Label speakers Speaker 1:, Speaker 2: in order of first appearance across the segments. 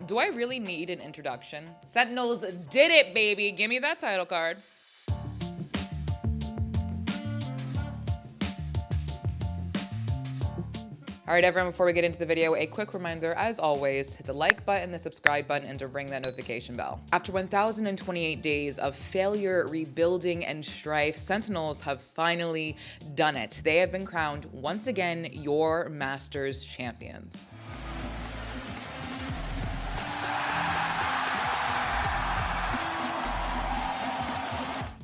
Speaker 1: Do I really need an introduction? Sentinels did it, baby. Give me that title card. All right, everyone, before we get into the video, a quick reminder, as always, hit the like button, the subscribe button, and to ring that notification bell. After 1,028 days of failure, rebuilding, and strife, Sentinels have finally done it. They have been crowned, once again, your Masters champions.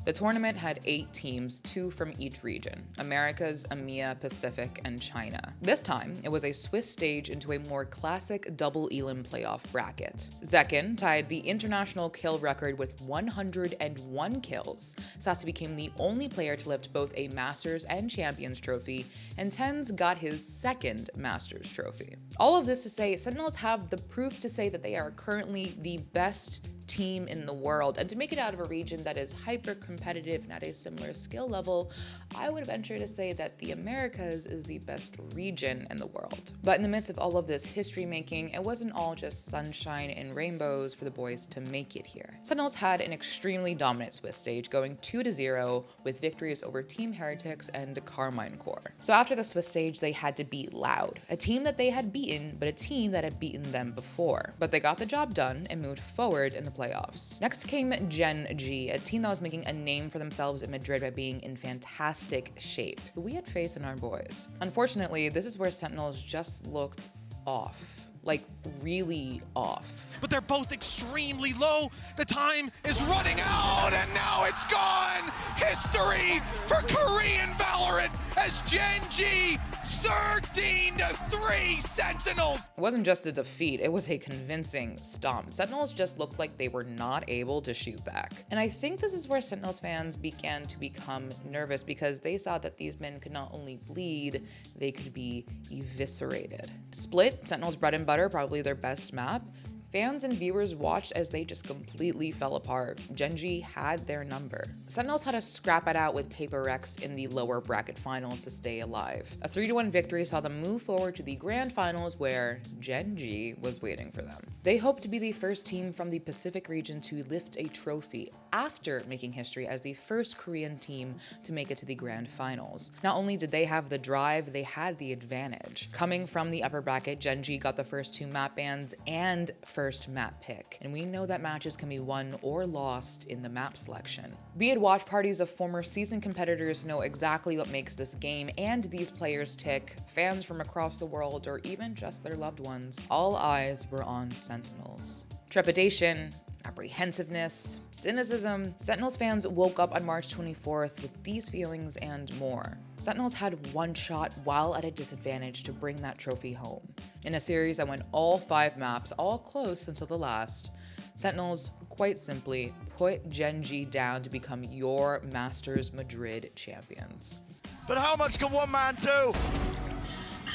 Speaker 1: The tournament had 8 teams, 2 from each region: Americas, EMEA, Pacific, and China. This time, it was a Swiss stage into a more classic double elim playoff bracket. Zekken tied the international kill record with 101 kills. Sassy became the only player to lift both a Masters and Champions trophy, and Tens got his second Masters trophy. All of this to say, Sentinels have the proof to say that they are currently the best team in the world, and to make it out of a region that is hyper competitive and at a similar skill level, I would venture to say that the Americas is the best region in the world. But in the midst of all of this history making, it wasn't all just sunshine and rainbows for the boys to make it here. Sentinels had an extremely dominant Swiss stage, going 2-0 with victories over Team Heretics and Carmine Corps. So after the Swiss stage, they had to beat Loud, a team that they had beaten, but a team that had beaten them before. But they got the job done and moved forward in the playoffs. Next came Gen.G, a team that was making a name for themselves in Madrid by being in fantastic shape. We had faith in our boys. Unfortunately, this is where Sentinels just looked off. Like, really off.
Speaker 2: But they're both extremely low. The time is running out, and now it's gone. History for Korean Valorant as Gen.G 13-3 Sentinels.
Speaker 1: It wasn't just a defeat, it was a convincing stomp. Sentinels just looked like they were not able to shoot back. And I think this is where Sentinels fans began to become nervous, because they saw that these men could not only bleed, they could be eviscerated. Split, Sentinels' bread and butter, probably their best map. Fans and viewers watched as they just completely fell apart. Gen.G had their number. Sentinels had to scrap it out with Paper Rex in the lower bracket finals to stay alive. A 3-1 victory saw them move forward to the grand finals, where Gen.G was waiting for them. They hoped to be the first team from the Pacific region to lift a trophy, after making history as the first Korean team to make it to the grand finals. Not only did they have the drive, they had the advantage. Coming from the upper bracket, Gen.G got the first 2 map bans and first map pick, and we know that matches can be won or lost in the map selection. Be it watch parties of former seasoned competitors know exactly what makes this game and these players tick, fans from across the world, or even just their loved ones. All eyes were on Sentinels. Trepidation, apprehensiveness, cynicism. Sentinels fans woke up on March 24th with these feelings and more. Sentinels had one shot while at a disadvantage to bring that trophy home. In a series that went all 5 maps, all close until the last, Sentinels quite simply put Gen.G down to become your Masters Madrid champions.
Speaker 3: But how much can one man do?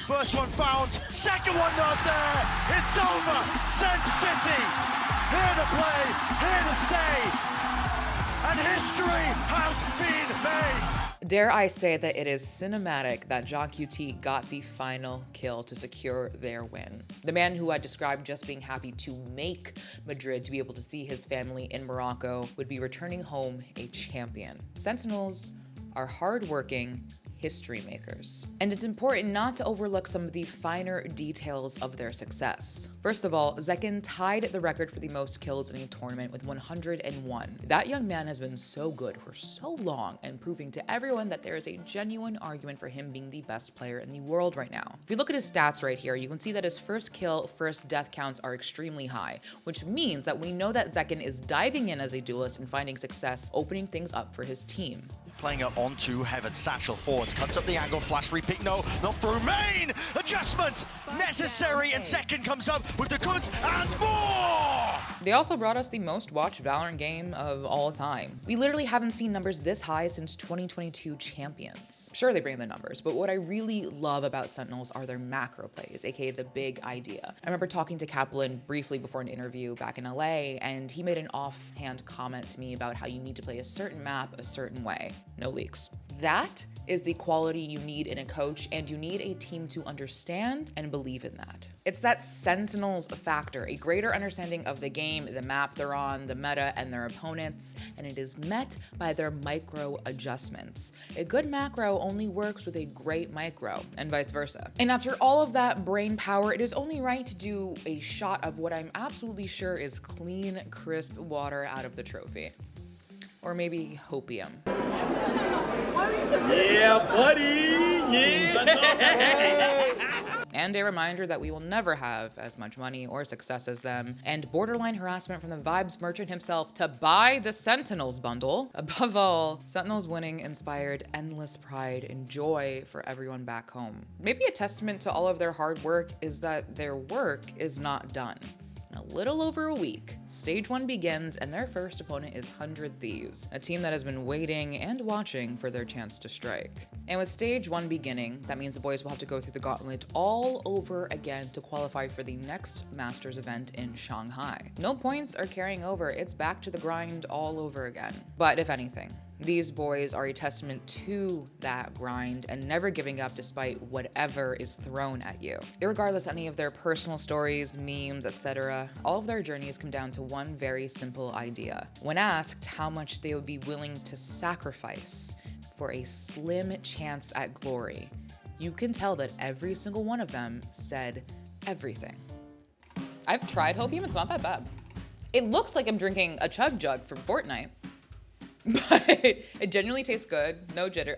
Speaker 3: First one found, second one not there. It's over. Sen City, here to play, here to stay, and history has been made.
Speaker 1: Dare I say that it is cinematic that JonQT got the final kill to secure their win. The man who had described just being happy to make Madrid to be able to see his family in Morocco would be returning home a champion. Sentinels are hardworking history makers. And it's important not to overlook some of the finer details of their success. First of all, Zekken tied the record for the most kills in a tournament with 101. That young man has been so good for so long and proving to everyone that there is a genuine argument for him being the best player in the world right now. If you look at his stats right here, you can see that his first kill, first death counts are extremely high, which means that we know that Zekken is diving in as a duelist and finding success, opening things up for his team.
Speaker 3: Playing it onto Heaven, satchel forwards, cuts up the angle, flash repeat, no, not through main! Adjustment necessary, and Zekken comes up with the goods and more!
Speaker 1: They also brought us the most watched Valorant game of all time. We literally haven't seen numbers this high since 2022 champions. Sure, they bring the numbers, but what I really love about Sentinels are their macro plays, aka the big idea. I remember talking to Kaplan briefly before an interview back in LA, and he made an offhand comment to me about how you need to play a certain map a certain way. No leaks. That is the quality you need in a coach, and you need a team to understand and believe in that. It's that Sentinels factor, a greater understanding of the game, the map they're on, the meta, and their opponents, and it is met by their micro adjustments. A good macro only works with a great micro, and vice versa. And after all of that brain power, it is only right to do a shot of what I'm absolutely sure is clean, crisp water out of the trophy. Or maybe hopium.
Speaker 4: Yeah, buddy! Yeah!
Speaker 1: And a reminder that we will never have as much money or success as them, and borderline harassment from the Vibes merchant himself to buy the Sentinels bundle. Above all, Sentinels winning inspired endless pride and joy for everyone back home. Maybe a testament to all of their hard work is that their work is not done. In a little over a week, Stage 1 begins, and their first opponent is 100 Thieves, a team that has been waiting and watching for their chance to strike. And with Stage 1 beginning, that means the boys will have to go through the gauntlet all over again to qualify for the next Masters event in Shanghai. No points are carrying over, it's back to the grind all over again. But if anything, these boys are a testament to that grind and never giving up despite whatever is thrown at you. Irregardless of any of their personal stories, memes, etc., all of their journeys come down to one very simple idea. When asked how much they would be willing to sacrifice for a slim chance at glory, you can tell that every single one of them said everything. I've tried hopium, it's not that bad. It looks like I'm drinking a chug jug from Fortnite. But it genuinely tastes good, no jitter.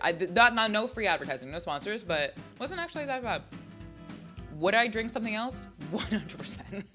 Speaker 1: No free advertising, no sponsors, but wasn't actually that bad. Would I drink something else? 100%.